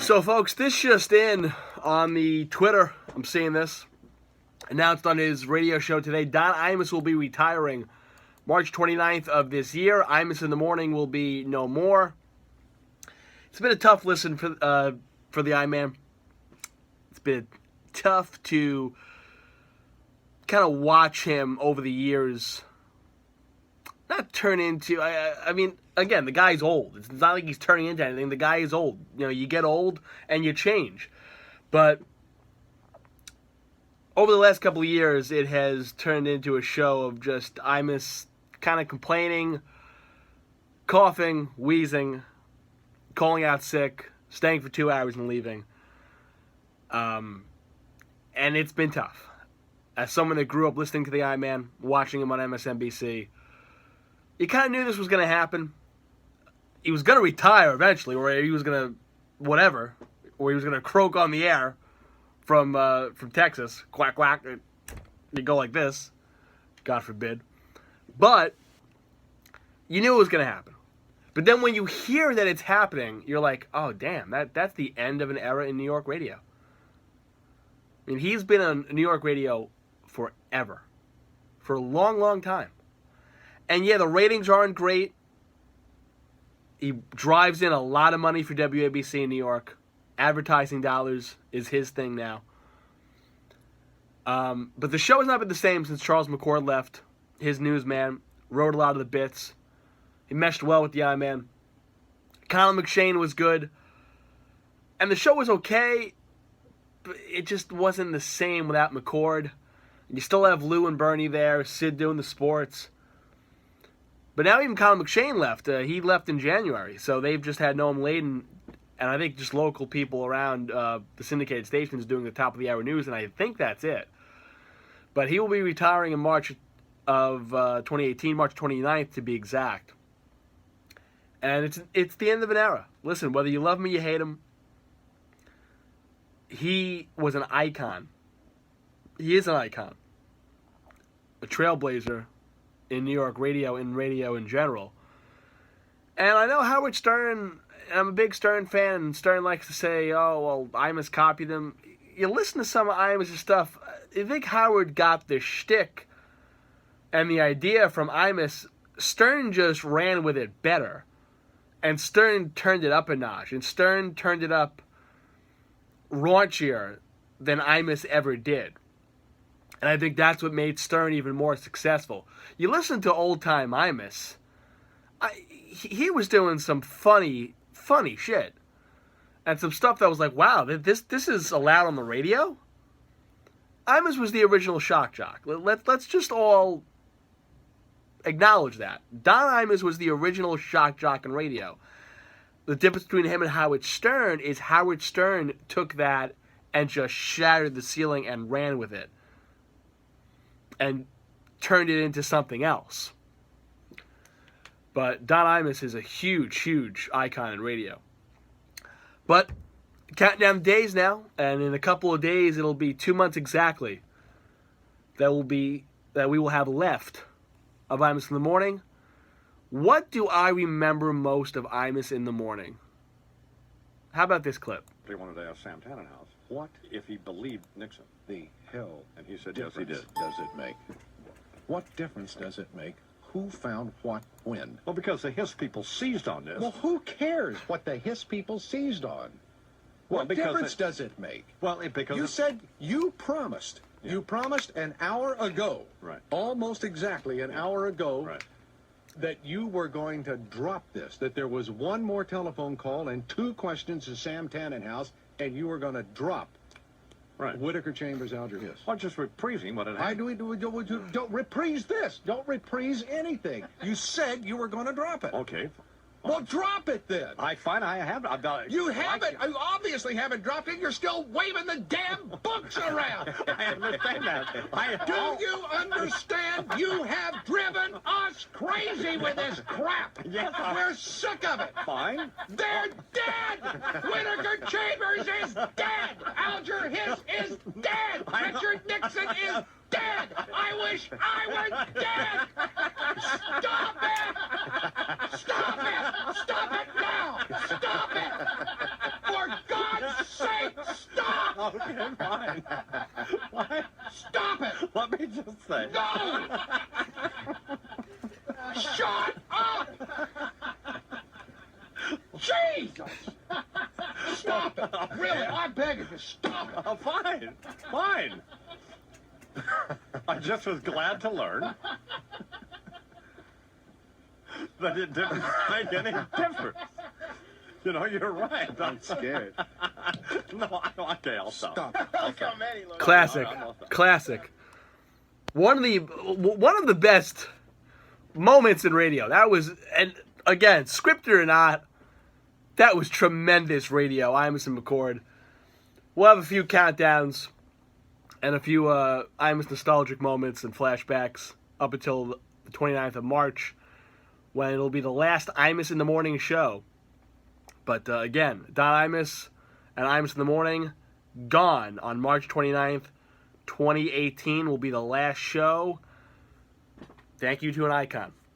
So, folks, this just in on the Twitter, I'm seeing this, announced on his radio show today, Don Imus will be retiring March 29th of this year. Imus in the Morning will be no more. It's been a tough listen for the I-Man. It's been tough to kind of watch him over the years not turn into, I mean, again, the guy's old. It's not like he's turning into anything. The guy is old. You know, you get old and you change. But over the last couple of years, it has turned into a show of just Imus kind of complaining, coughing, wheezing, calling out sick, staying for 2 hours and leaving. And it's been tough. As someone that grew up listening to the I-Man, watching him on MSNBC, you kind of knew this was going to happen. He was going to retire eventually, or he was going to whatever, or he was going to croak on the air from Texas. Quack, quack. You go like this. God forbid. But you knew it was going to happen. But then when you hear that it's happening, you're like, oh, damn, that's the end of an era in New York radio. I mean, he's been on New York radio forever. For a long, long time. And yeah, the ratings aren't great. He drives in a lot of money for WABC in New York. Advertising dollars is his thing now. But the show has not been the same since Charles McCord left. His newsman wrote a lot of the bits. He meshed well with the I-Man. Colin McShane was good. And the show was okay, but it just wasn't the same without McCord. You still have Lou and Bernie there, Sid doing the sports. But now even Colin McShane left. He left in January, so they've just had Noam Laden, and I think just local people around the syndicated stations doing the top of the hour news, and I think that's it. But he will be retiring in March of 2018, March 29th to be exact. And it's the end of an era. Listen, whether you love him or you hate him, he was an icon. He is an icon. A trailblazer in New York radio and radio in general. And I know Howard Stern, and I'm a big Stern fan, and Stern likes to say, oh, well, Imus copied him. You listen to some of Imus' stuff, you think Howard got the shtick and the idea from Imus. Stern just ran with it better. And Stern turned it up a notch. And Stern turned it up raunchier than Imus ever did. And I think that's what made Stern even more successful. You listen to old-time Imus, he was doing some funny shit. And some stuff that was like, wow, this is allowed on the radio? Imus was the original shock jock. Let's just all acknowledge that. Don Imus was the original shock jock in radio. The difference between him and Howard Stern is Howard Stern took that and just shattered the ceiling and ran with it. And turned it into something else. But Don Imus is a huge, huge icon in radio. But counting down the days now, and in a couple of days it'll be 2 months exactly that we will have left of Imus in the Morning. What do I remember most of Imus in the Morning? How about this clip? They wanted to ask Sam Tannenhouse, what if he believed Nixon? The hell And he said, yes, he did. does it make? What difference does it make? Who found what when? Well, because the Hiss people seized on this. Well, who cares what the Hiss people seized on? Well, What because difference does it make? Well, because You said you promised. Yeah. You promised an hour ago. Right. Almost exactly an hour ago. Right. That you were going to drop this. That there was one more telephone call and 2 questions to Sam Tannenhouse, and you were going to drop Right. Whitaker Chambers, Alger Hiss. Well, just reprising what had happened. Don't reprise this. Don't reprise anything. You said you were going to drop it. Okay. Well, drop it then. I've got You haven't. You obviously haven't dropped it. You're still waving the damn books around. I understand that. Do you understand? You have driven us crazy with this crap. Yes, We're sick of it. Fine. They're dead. Whitaker Chambers is dead. Alger Hiss is dead. Richard Nixon is dead. I wish I were dead. Stop it. Stop it. Stop it now. Stop it. For God's Okay, fine. What? Stop it! Let me just say. No! Shut up! Jesus! Stop it! Really, I beg of you, stop it! Oh, fine. Fine. I just was glad to learn that it didn't make any difference. You know, you're right. I'm scared. No, okay, I'll stop. Stop. Okay. Classic, classic. One of the best moments in radio. That was, and again, scripted or not, that was tremendous radio. Imus and McCord. We'll have a few countdowns and a few Imus nostalgic moments and flashbacks up until the 29th of March, when it'll be the last Imus in the Morning show. But again, Don Imus and Imus in the Morning, gone on March 29th, 2018 will be the last show. Thank you to an icon.